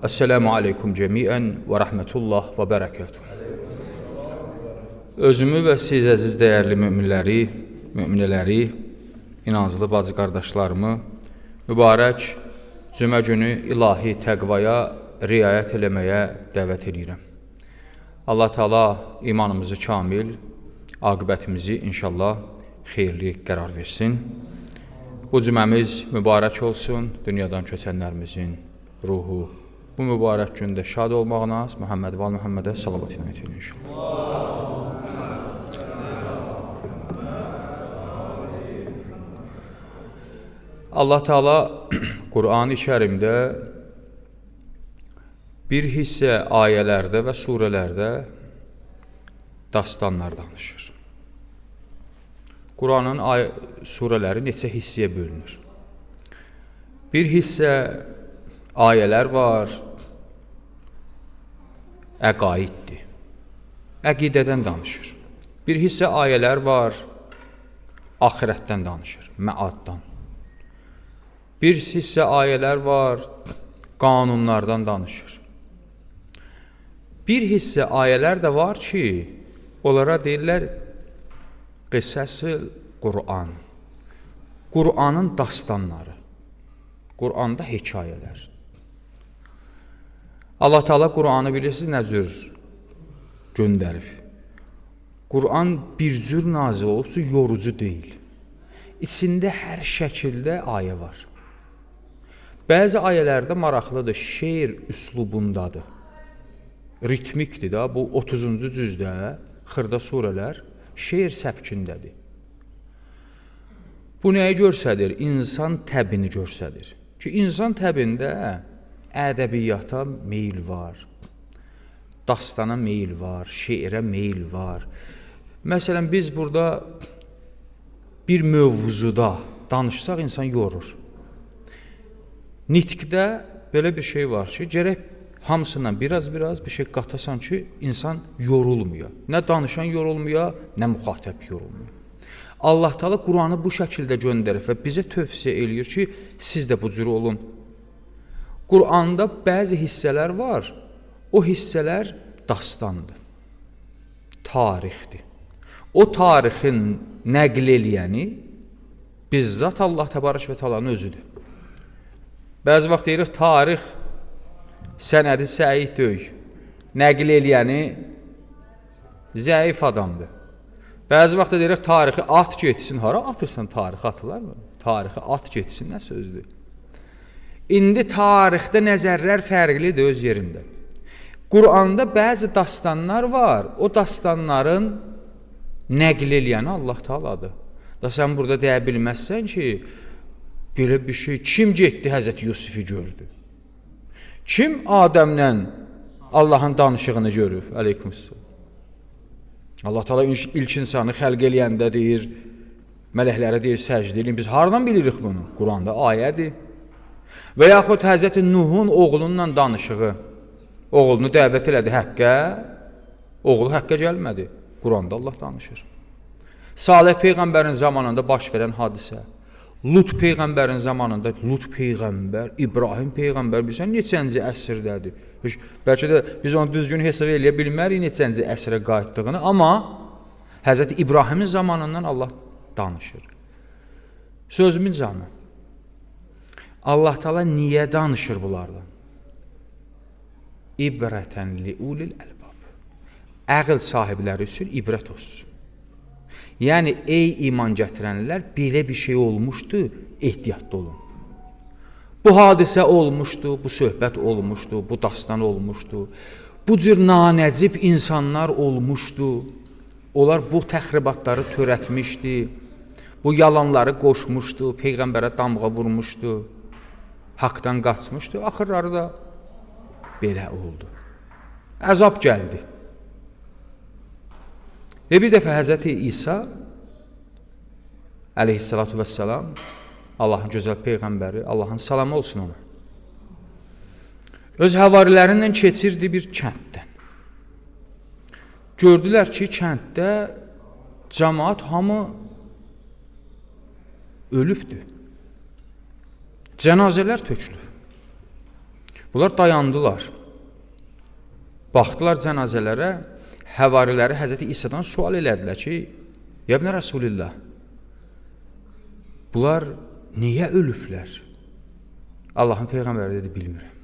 Esselamu aleykum cəmiən və rəhmətullah və bərəkətuhu. Özümü və siz əziz dəyərli müminələri, inanclı bacı qardaşlarımı mübarək cümə günü ilahi təqvaya riayət eləməyə dəvət edirəm. Allah Teala imanımızı kamil, aqibətimizi inşallah xeyirli qərar versin. Bu cüməmiz mübarək olsun, dünyadan köçənlərimizin ruhu bu mübarək gündə şad olmağına Muhammed və Muhammedə salavat inayət edin inşallah. Allah Teala Qur'an-ı Kərimdə bir hissə ayələrdə və surələrdə dastanlar danışır. Qur'anın surələri neçə hissəyə bölünür. Bir hissə ayələr var, əqaiddir, əqidədən danışır. Bir hissə ayələr var, axirətdən danışır, məaddan. Bir hissə ayələr var, qanunlardan danışır. Bir hissə ayələr də var ki, onlara deyirlər qissəs-i Qur'an, Qur'anın dastanları, Qur'anda hekayələr. Allah Teala Qur'anı bilirsiniz nə cür göndərib. Qur'an bir cür nazil olubsa yorucu deyil. İçində hər şəkildə ayə var. Bəzi ayələrdə maraqlıdır, şeir üslubundadır. Ritmikdir da, bu 30-cu cüzdə xırda surələr şeir səbkindədir. Bu nəyi göstərir? İnsan təbini göstərir. Ki, insan təbində ədəbiyyata meyil var, dastana meyil var, şeirə meyil var. Məsələn, biz burada bir mövzuda danışsaq, insan yorur. Nitqdə belə bir şey var ki, gərək hamısından biraz bir şey qatasan ki, insan yorulmuyor. Nə danışan yorulmuyor, nə müxatəb yorulmuyor. Allah Teala Qur'anı bu şəkildə göndərir və bizə tövsiyə eləyir ki, siz də bu cür olun. Qur'anda bəzi hissələr var, o hissələr dastandır, tarixdir. O tarixin nəql eləyəni bizzat Allah Təbarək və Teala'nın özüdür. Bəzi vaxt deyirik, tarix sənədi səid deyil, nəql eləyəni zəif adamdır. Bəzi vaxt deyirik, tarixi at getsin, hara atırsan tarixi atılar mı? Tarixi at getsin, nə sözdür? İndi tarixdə nəzərlər fərqlidir öz yerində. Qur'anda bəzi dastanlar var, o dastanların nəql eləyəni Allah Teala'dır. Da sən burada deyə bilməzsən ki, belə bir şey, kim getdi Həzrəti Yusufi gördü? Kim Adəmlə Allahın danışığını görüb? Əleyhissalam. Allah Teala ilk insanı xəlq eləyəndə deyir, mələklərə deyir, səcdə eləyin. Biz hardan bilirik bunu? Qur'anda ayədir. Və yaxud Həzrəti Nuhun oğlunla danışığı, oğlunu dəvət elədi həqqə, oğlu həqqə gəlmədi. Qur'anda Allah danışır. Salih Peyğəmbərin zamanında baş verən hadisə, Lut Peyğəmbərin zamanında Lut Peyğəmbər, İbrahim Peyğəmbər, bilsən neçənci əsrdədir. Bəlkə də biz onu düzgün hesab eləyə bilmərik neçənci əsrə qayıtdığını, amma Həzrəti İbrahimin zamanından Allah danışır. Sözümün canı. Allah Teala niyə danışır bunlardan? İbrətən liulil əlbab. Əql sahibləri üçün ibrət olsun. Yəni, ey iman gətirənlər, belə bir şey olmuşdu, ehtiyatlı olun. Bu hadisə olmuşdu, bu söhbət olmuşdu, bu dastan olmuşdu, bu cür nanəcib insanlar olmuşdu, onlar bu təxribatları törətmişdi, bu yalanları qoşmuşdu, Peyğəmbərə damğa vurmuşdu, haqdan qaçmışdı, axırları da belə oldu. Əzab gəldi. Və bir dəfə Həzrəti İsa əleyhissalatu vəssalam, Allahın gözəl Peyğəmbəri, Allahın salamı olsun ona, öz həvarilərindən keçirdi bir kənddən. Gördülər ki, kənddə cəmaat hamı ölübdür. Cənazələr tökülür. Bunlar dayandılar. Baxdılar cənazələrə, həvariləri Həzrəti İsa'dan sual elədilər ki, Ya ibn Rasulillah, bunlar niyə ölüblər? Allahın Peyğəmbəri dedi, bilmirəm.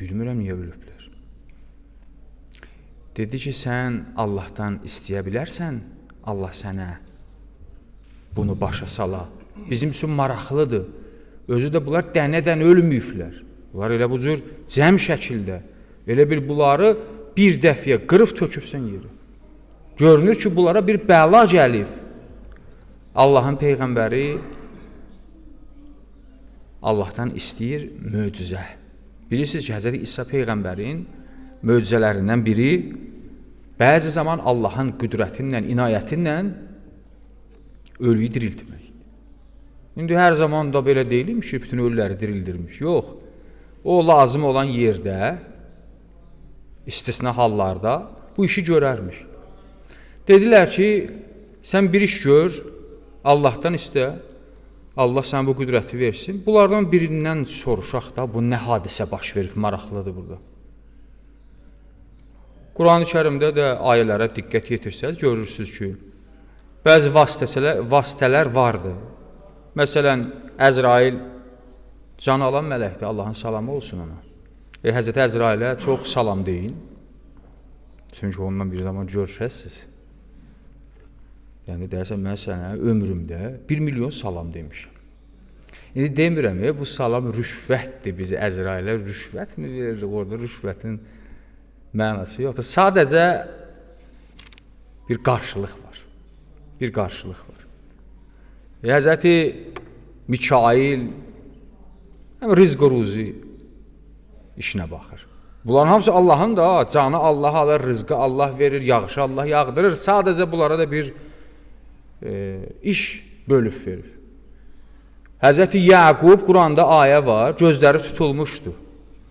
Bilmirəm niyə ölüblər. Dedi ki, sən Allahdan istəyə bilərsən, Allah sənə bunu başa sala. Bizim üçün maraqlıdır. Özü də bunlar dənədən ölməyiblər. Bunlar elə bu cür cəm şəkildə, elə bir bunları bir dəfiyə qırıb tökübsən yeri. Görünür ki, bunlara bir bəla gəlib. Allahın Peyğəmbəri Allahdan istəyir möcüzə. Bilirsiniz ki, Həzrəti İsa Peyğəmbərin möcüzələrindən biri bəzi zaman Allahın qüdrətinlə, inayətinlə ölüyü diriltmək. İndi hər zaman da belə deyilim ki, bütün ölüləri dirildirmiş. Yox, o lazım olan yerdə, istisna hallarda bu işi görərmiş. Dedilər ki, sən bir iş gör, Allahdan istə, Allah sənə bu qüdrəti versin. Bunlardan birindən soruşaq da, bu nə hadisə baş verib, maraqlıdır burada. Quran-ı Kərimdə də ayələrə diqqət yetirsəz, görürsünüz ki, bəzi vasitələr vardır. Məsələn, Əzrail can alan mələkdir, Allahın salamı olsun ona. Həzrəti Əzrailə çox salam deyin. Çünki ondan bir zaman görüşəsiniz. Yəni, deyərsən, mən sənə ömrümdə 1 milyon salam demişəm. İndi demirəm, bu salam rüşvətdir bizi, Əzrailə rüşvət mi verir? Orada rüşvətin mənası yoxdur. Sadəcə bir qarşılıq var. Bir qarşılıq var. Həzrəti Mikail rizq-i ruzi işinə baxır. Bunların hamısı Allahın da, canı Allah alır, rızqı Allah verir, yağışı Allah yağdırır. Sadəcə bunlara da bir iş bölüb verir. Həzrəti Yaqub, Quranda ayə var, gözləri tutulmuşdu.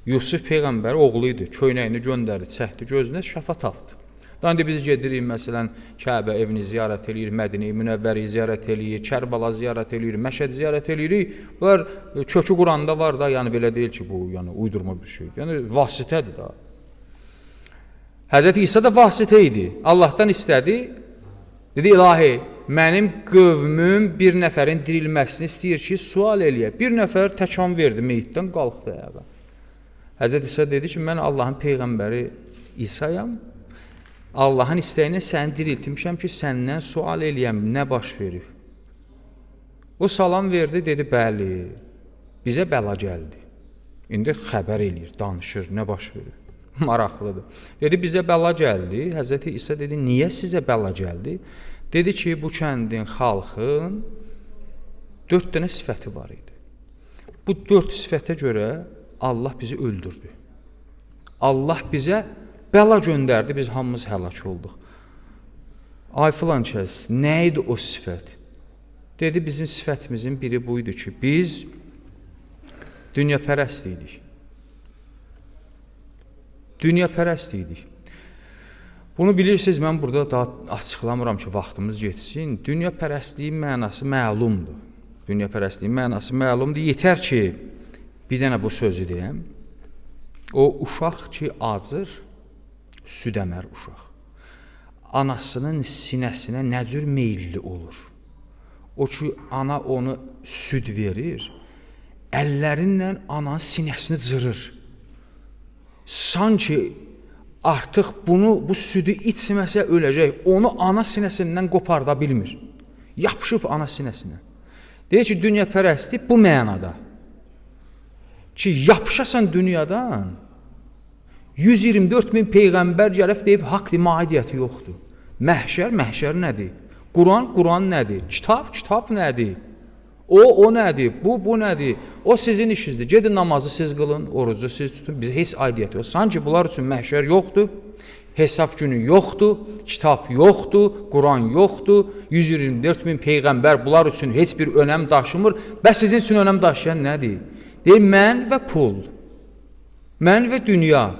Yusuf Peyğəmbər oğlu idi, köynəyini göndərdi, çəkdi gözünə, şəfa tapdı. İndi biz gedirik, məsələn, Kəbə evini ziyarət edirik, Mədini-i Münəvvəri ziyarət edirik, Kərbala ziyarət edirik, Məşəd ziyarət edirik. Bunlar kökü Quranda var da, yəni belə deyil ki, bu yəni uydurma bir şeydir. Yəni vasitədir da. Həzrəti İsa da vasitə idi. Allahdan istədi. Dedi, ilahi, mənim qövmüm bir nəfərin dirilməsini istəyir ki, sual eləyə. Bir nəfər təkan verdi, meyitdən qalxdı ayağa. Həzrəti İsa dedi ki, mən Allahın Peyğəmbəri İsayam. Allahın istəyinə səni diriltmişəm ki, səndən sual eləyəm, nə baş verib? O salam verdi, dedi, bəli, bizə bəla gəldi. İndi xəbər eləyir, danışır, nə baş verib? Maraqlıdır. Dedi, bizə bəla gəldi. Həzrəti İsa dedi, niyə sizə bəla gəldi? Dedi ki, bu kəndin, xalqın 4 dənə sifəti var idi. Bu 4 sifətə görə Allah bizi öldürdü. Allah bizə bəla göndərdi, biz hamımız həlak olduq. Ay filan kəs, nə idi o sifət? Dedi, bizim sifətimizin biri buydu ki, biz dünyapərəst idik. Dünyapərəst idik. Bunu bilirsiniz, mən burada daha açıqlamıram ki, vaxtımız getsin. Dünyapərəstliyin mənası məlumdur. Dünyapərəstliyin mənası məlumdur. Yetər ki, bir dənə bu sözü deyəm. O uşaq ki, acır, süd əmər uşaq. Anasının sinəsinə nə cür meyilli olur? O ki, ana onu süd verir, əllərinlə ananın sinəsini cırır. Sanki artıq bu südü içməsə öləcək, onu ana sinəsindən qoparda bilmir. Yapışıb ana sinəsinə. Deyir ki, dünyapərəstlik bu mənada. Ki, yapışasan dünyadan, 124 min Peyğəmbər gəlib deyib, haqq maidiyyəti yoxdur. Məhşər nədir? Quran nədir? Kitab nədir? O nədir? Bu nədir? O sizin işinizdir. Gedin namazı siz qılın, orucu siz tutun. Bizə heç aidiyyəti yox. Sanki bunlar üçün məhşər yoxdur, hesab günü yoxdur, kitab yoxdur, Quran yoxdur, 124 min Peyğəmbər bunlar üçün heç bir önəm daşımır. Bəs sizin üçün önəm daşıyan nədir? Deyir, mən və pul, mən və dünya.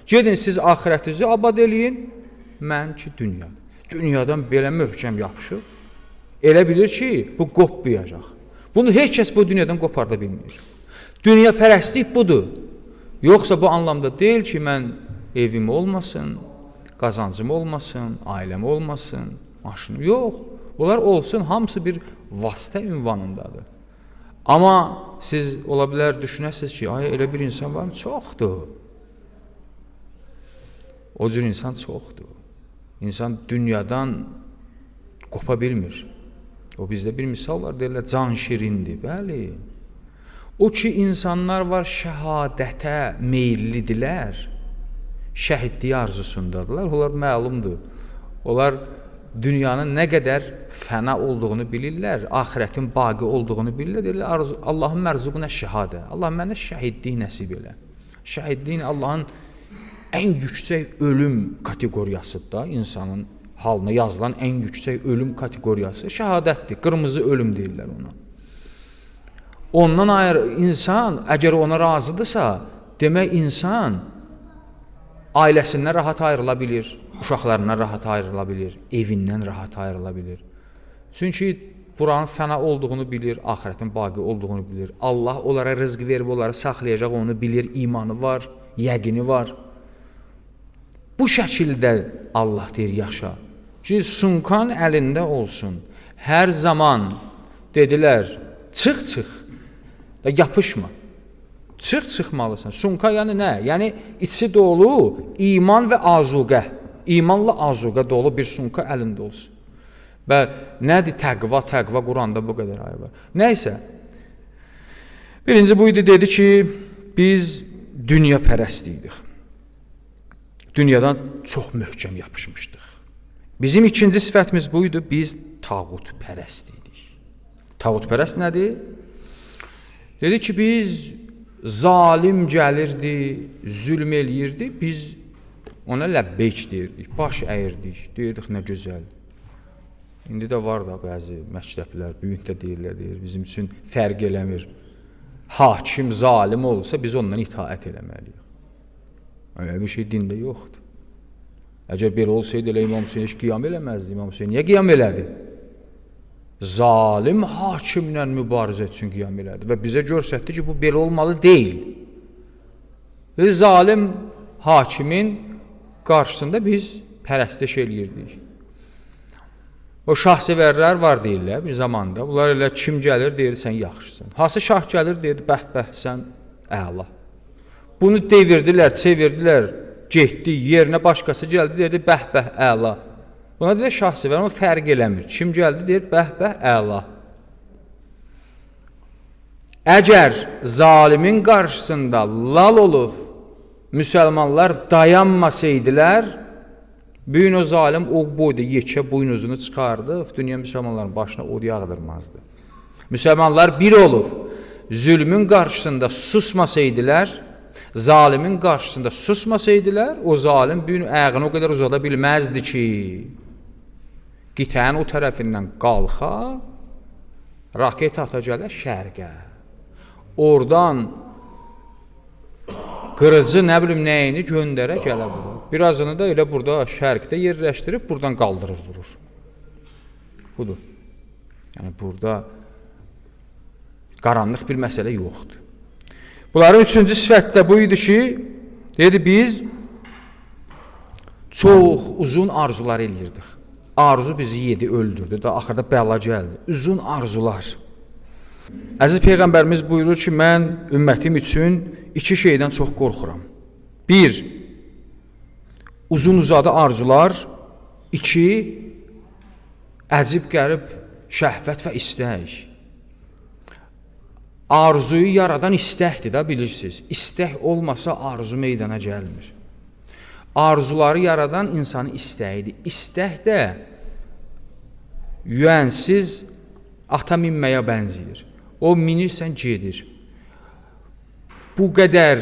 Gedin siz axirətinizi abad eləyin, mən ki dünya. Dünyadan belə möhkəm yapışıb, elə bilir ki, bu qopmayacaq. Bunu heç kəs bu dünyadan qoparda bilmir. Dünyapərəstlik budur. Yoxsa bu anlamda deyil ki, mən evim olmasın, qazancım olmasın, ailəm olmasın, maşınım. Yox, bunlar olsun, hamısı bir vasitə ünvanındadır. Amma siz ola bilər düşünəsiniz ki, ay elə bir insan var mı? Çoxdur. O cür insan çoxdur. İnsan dünyadan qopa bilmir. O bizdə bir misal var, deyirlər, can şirindir. Bəli. O ki, insanlar var şəhadətə meyillidirlər, şəhidliyi arzusundadırlar. Onlar məlumdur. Onlar dünyanın nə qədər fəna olduğunu bilirlər, axirətin baqi olduğunu bilirlər. Deyirlər, Allahın mərzuqunə şəhadə. Allah mənə şəhidliyi nəsib elə. Şəhidliyin Allahın ən yüksək ölüm kateqoriyasıdır da, insanın halına yazılan ən yüksək ölüm kateqoriyası şəhadətdir. Qırmızı ölüm deyirlər ona. Ondan ayrı insan, əgər ona razıdırsa, demək insan ailəsindən rahat ayrıla bilir, uşaqlarından rahat ayrıla bilir, evindən rahat ayrıla bilir. Çünki buranın fəna olduğunu bilir, axirətin baqi olduğunu bilir. Allah onlara rızq verib, onları saxlayacaq, onu bilir, imanı var, yəqini var. Bu şəkildə Allah deyir, yaşa. Ki, sunkan əlində olsun. Hər zaman dedilər, çıx, da yapışma. Çıxmalısan. Sunka yəni nə? Yəni, içi dolu iman və azuqə. İmanla azuqə dolu bir sunka əlində olsun. Və nədir təqva? Təqva Quranda bu qədər ayə var. Nəysə, birinci buydu, dedi ki, biz dünya pərəstiydik. Dünyadan çox möhkəm yapışmışdıq. Bizim ikinci sifətimiz buydu, biz tağut pərəstiydik. Tağut pərəst nədir? Dedi ki, biz zalim gəlirdi, zülm eləyirdi, biz ona ləbbeyk deyirdik, baş əyirdik, deyirdik nə gözəl. İndi də var da bəzi məktəblər, büyükdə deyirlər, bizim üçün fərq eləmir. Hakim zalim olsa biz ondan itaət eləməliyik. Öyle bir şey dində yoxdur. Əgər belə olsaydı, elə İmam Hüseyin heç qiyam eləməzdi. İmam Hüseyin niyə qiyam elədi? Zalim hakimlə mübarizə üçün qiyam elədi və bizə göstərdi ki, bu belə olmalı deyil. Və zalim hakimin qarşısında biz pərəstiş eləyirdik. O şahsevərlər var deyirlər bir zamanda. Bunlar elə kim gəlir deyir, sən yaxşısan. Hansı şah gəlir deyir, bəh, sən əla. Bunu devirdilər, çevirdilər, getdi, yerinə başqası gəldi, deyirdi, bəh, əla. Buna deyir, şahsevər, amma fərq eləmir. Kim gəldi, deyir, bəh, əla. Əgər zalimin qarşısında lal olub, müsəlmanlar dayanmasaydılar, bugün o zalim o boyda yekə buynuzunu çıxardıb, dünya müsəlmanların başına od yağdırmazdı. Müsəlmanlar bir olub, zülmün qarşısında susmasaydılar, zalimin qarşısında susmasaydılar, o zalim bugün ayağını o qədər uzada bilməzdi ki, qitənin o tərəfindən qalxa, raket atacaqlar şərqə. Oradan qırıcı nə bilim nəyini göndərə gələ vurur. Birazını da elə burada şərqdə yerləşdirib, buradan qaldırıb vurur. Budur. Yəni burada qaranlıq bir məsələ yoxdur. Bunların üçüncü sifət də bu idi ki, dedi biz çox uzun arzular eləyirdik. Arzu bizi yedi, öldürdü, da axırda bəla gəldi. Uzun arzular. Əziz Peyğəmbərimiz buyurur ki, mən ümmətim üçün iki şeydən çox qorxuram. Bir, uzun uzadı arzular. İki, əcib qərib şəhvət və istək. Arzuyu yaradan istəkdir da, bilirsiniz. İstək olmasa arzu meydana gəlmir. Arzuları yaradan insanın istəyidir. İstək də yüənsiz ata minməyə bənzəyir. O minirsən, gedir. Bu qədər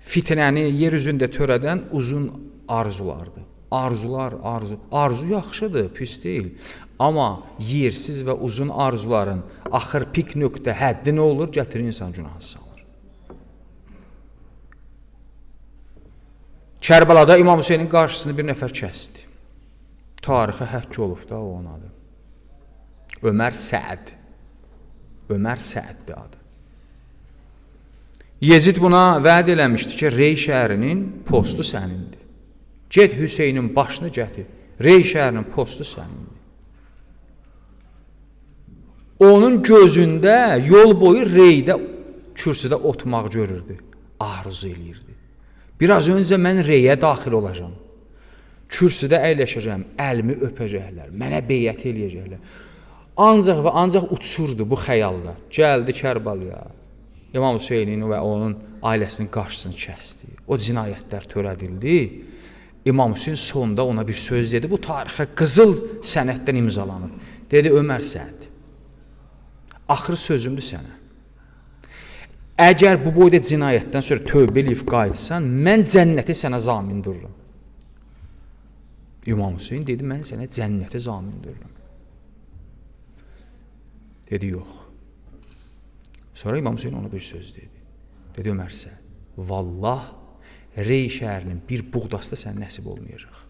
fitnəni yer üzündə törədən uzun arzulardır. Arzu yaxşıdır, pis deyil. Amma yersiz və uzun arzuların axır pik nöqtə həddi nə olur? Gətirir insan günahı salır. Kərbəlada İmam Hüseynin qarşısını bir nəfər kəsdi. Tarixə həkk olub da o adı. Ömər Səəddir adı. Yezid buna vəd eləmişdi ki, Rey şəhərinin postu sənindir. Get Hüseynin başını gətir. Rey şəhərinin postu sənindir. Onun gözündə yol boyu Reydə kürsüdə oturmaq görürdü. Arzu eləyirdi. Biraz öncə mən Reyə daxil olacağam. Kürsüdə əyləşəcəm, əlimi öpəcəklər, mənə beyət eləyəcəklər. Ancaq və ancaq uçurdu bu xəyalda. Gəldi Kərbalaya. İmam Hüseynin və onun ailəsinin qarşısını kəsdi. O cinayətlər törədildi. İmam Hüseyn sonda ona bir söz dedi. Bu tarixə qızıl sənəddən imzalanıb. Dedi, Ömər Səd, axır sözümdür sənə. Əgər bu boyda cinayətdən sonra tövbə eləyib qayıtsan, mən cənnəti sənə zamin dururum. İmam Hüseyn dedi, mən sənə cənnəti zamin dururum. Dedi, yox. Sonra İmam Hüseyn ona bir söz dedi. Dedi, Ömər Səd, vallah, Rey şəhərinin bir buğdası da sənə nəsib olmayacaq.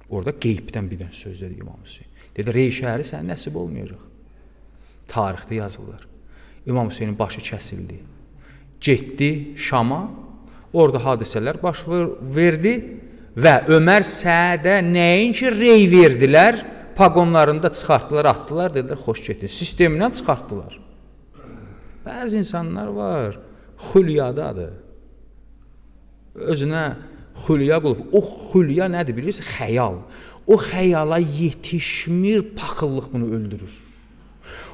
Orada qeybdən bir dənə söz dedi İmam Hüseyn. Dedi, Rey şəhəri sənə nəsib olmayacaq. Tarixdə yazılır. İmam Hüseynin başı kəsildi. Getdi Şama, orada hadisələr baş verdi və Ömər Sədə nəinki Rey verdilər, pagonlarında çıxartdılar, atdılar, dedilər, xoş getdin. Sistemindən çıxartdılar. Bəzi insanlar var, xülyadadır. Özünə xülya qulub. O xülya nədir bilirsiniz? Xəyal. O xəyala yetişmir, paxıllıq bunu öldürür.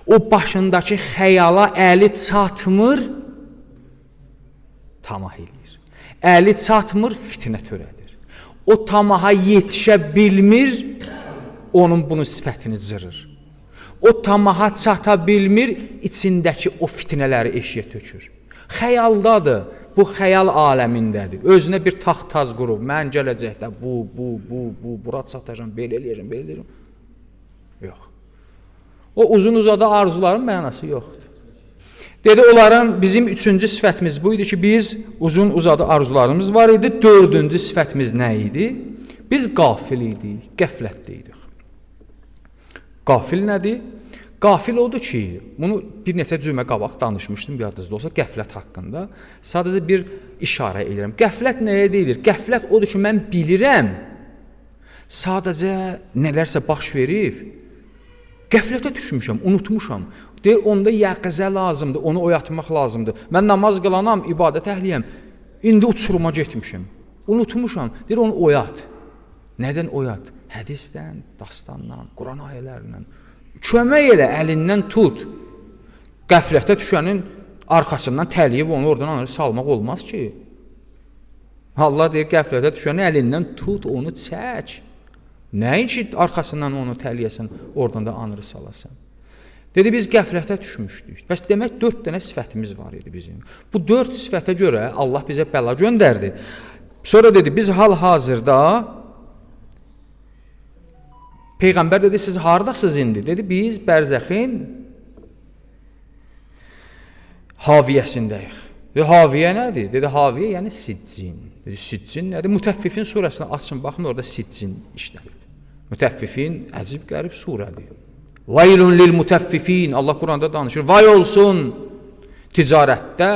O başındakı xəyala əli çatmır, tamah eləyir. Əli çatmır, fitnə törədir. O tamaha yetişə bilmir, onun bunun sifətini cırır. O tamaha çata bilmir, içindəki o fitnələri eşiyə tökür. Xəyaldadır, bu xəyal aləmindədir. Özünə bir taxt-taz qurub, mən gələcəkdə bura çatacam, belə eləyəcəm. Yox. O uzun-uzadı arzuların mənası yoxdur. Dedi, onların bizim üçüncü sifətimiz bu idi ki, biz uzun-uzadı arzularımız var idi. Dördüncü sifətimiz nə idi? Biz qafil idik, qəflətdə idik. Qafil nədir? Qafil odur ki, bunu bir neçə cümlə qabaq danışmışdım, yadınızda olsa, qəflət haqqında. Sadəcə bir işarə edirəm. Qəflət nəyə deyilir? Qəflət odur ki, mən bilirəm, sadəcə nələrsə baş verib, qəflətə düşmüşəm, unutmuşam. Deyir, onda yəqəzə lazımdır, onu oyatmaq lazımdır. Mən namaz qılanam, ibadət əhliyəm, indi uçuruma getmişim, unutmuşam. Deyir, onu oyat. Nədən oyat? Hədisdən, dastandan, Quran ayələrindən. Kömək elə, əlindən tut. Qəflətə düşənin arxasından təliyib onu oradan alır, salmaq olmaz ki. Allah deyir, qəflətə düşənin əlindən tut, onu çək. Nəyin ki, arxasından onu təliyəsən, oradan da anırı salasan. Dedi, biz qəflətə düşmüşdük. Bəs demək, 4 dənə sifətimiz var idi bizim. Bu 4 sifətə görə Allah bizə bəla göndərdi. Sonra dedi, biz hal-hazırda Peyğəmbər dedi, siz haradasınız indi? Dedi, biz bərzəxin haviyəsindəyik. Dedi, haviyə nədir? Dedi, haviyə yəni siccin. Dedi, siccin nədir? Mütəffifin surəsini açın, baxın, orada siccin işlənir. Mütəffifin əcib qərib surədir. Vaylun lil mütəffifin, Allah Quranda danışır. Vay olsun ticarətdə,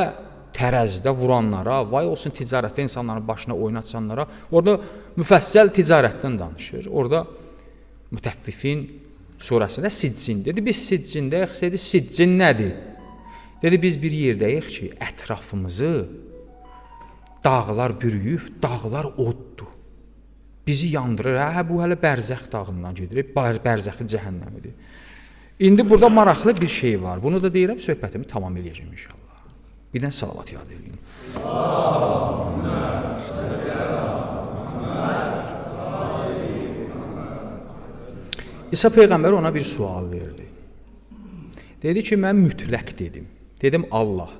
tərəzidə vuranlara, vay olsun ticarətdə insanların başına oynatanlara. Orada müfəssəl ticarətdən danışır. Orada Mütəffifin surəsində siccin. Dedi, biz siccindəyik. Dedi, siccin nədir? Dedi, biz bir yerdəyik ki, ətrafımızı dağlar bürüyüb, dağlar oddur. Bizi yandırır. Bu hələ bərzəx dağından gedir. Bərzəxi cəhənnəmidir. İndi burada maraqlı bir şey var. Bunu da deyirəm, söhbətimi tamam eləyəcəm inşallah. Bir dən salavat yad edin. İsa Peyğəmbər ona bir sual verdi. Dedi ki, mən mütləq dedim. Dedim, Allah,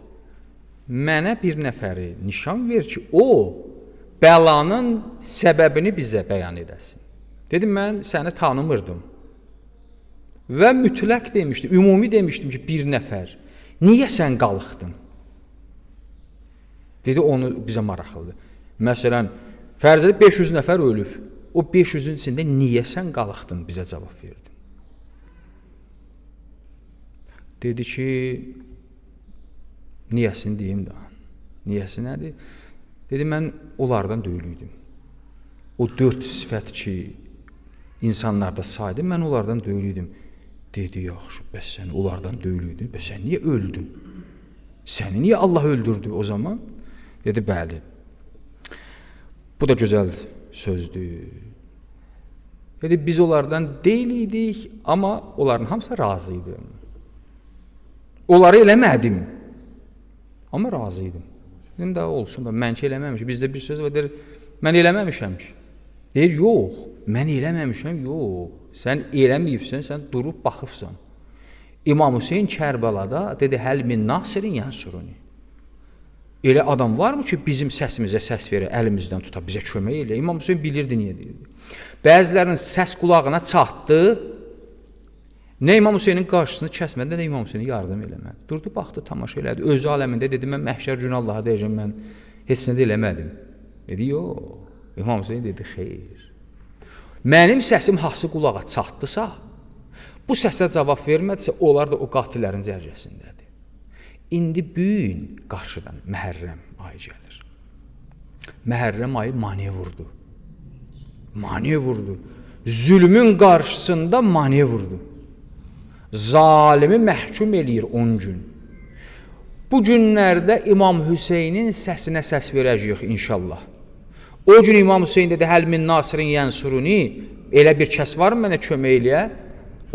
mənə bir nəfəri nişan ver ki, o bəlanın səbəbini bizə bəyan edəsin. Dedim, mən səni tanımırdım. Və mütləq demişdim, ümumi demişdim ki, bir nəfər. Niyə sən qalıqdın? Dedi, onu bizə maraqlıdır. Məsələn, fərz edib 500 nəfər ölüb. O 500-ün içində niyə sən qalıqdın, bizə cavab verdin. Dedi ki, niyəsini deyim də. Niyəsi nədir? Dedi, mən onlardan deyiliydim. O 4 sifət ki, insanlarda saydım, mən onlardan deyiliydim. Dedi, yaxşı, bəs sən onlardan deyiliydim, bəs sən niyə öldün? Səni niyə Allah öldürdü o zaman? Dedi, bəli. Bu da gözəl sözdür. Dedi, biz onlardan deyiliydik, amma onların hamısı razıydım. Onları eləmədim, amma razıydım. Dedim, daha olsun da, mən ki eləməmişim. Bizdə bir söz var, deyir, mən eləməmişəm ki. Deyir, yox, mən eləməmişəm, yox. Sən eləməyibsən, sən durub baxıbsan. İmam Hüseyin Kərbəlada dedi, həl min nasirin yansuruni. Elə adam varmı ki, bizim səsimizə səs verir, əlimizdən tuta, bizə kömək elə? İmam Hüseyin bilirdi, niyə deyirdi. Bəzilərinin səs qulağına çatdı, nə İmam Hüseynin qarşısını kəsmədi, nə İmam Hüseynin yardım eləmədi. Durdu, baxdı, tamaşa elədi. Özü aləmində dedi, mən məhşər günü Allaha deyəcəm, mən heç nə də eləmədim. Dedi, yox. İmam Hüseyin dedi, xeyr. Mənim səsim hansı qulağa çatdısa, bu səsə cavab vermədisə, onlar da o qatillərin zərcəsindədir. İndi büyün qarşıdan Məhərrəm ayı gəlir. Məhərrəm ayı maniyə vurdu. Maniyə vurdu. Zülmün qarşısında maniyə vurdu. Zalimi məhkum eləyir 10 gün. Bu günlərdə İmam Hüseynin səsinə səs verəcəyik inşallah. O gün İmam Hüseyin dedi, həl min nasirin yansuruni, elə bir kəs var mı mənə kömək eləyə?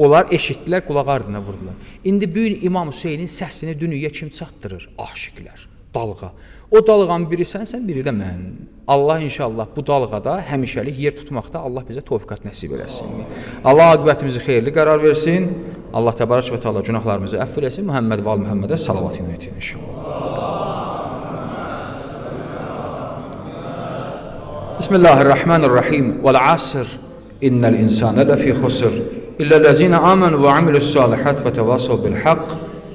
Onlar eşitdilər, qulaq ardına vurdular. İndi bugün İmam Hüseynin səsini dünyaya kim çatdırır? Aşiqlər, dalğa. O dalğanın biri sənsən, biri də mən. Allah inşallah bu dalğada həmişəlik yer tutmaqda Allah bizə tövfiqat nəsib eləsin. Allah aqibətimizi xeyirli qərar versin. Allah təbarək və təala günahlarımızı əfv eləsin. Muhammed və Muhammedə salavat etsin inşallah. Bismillahirrahmanirrahim. Vel asr. İnnel insane lefi khusr. İllellezine amenu ve amilus salihat ve tevasav bil hak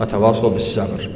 ve tevasav bis sabr.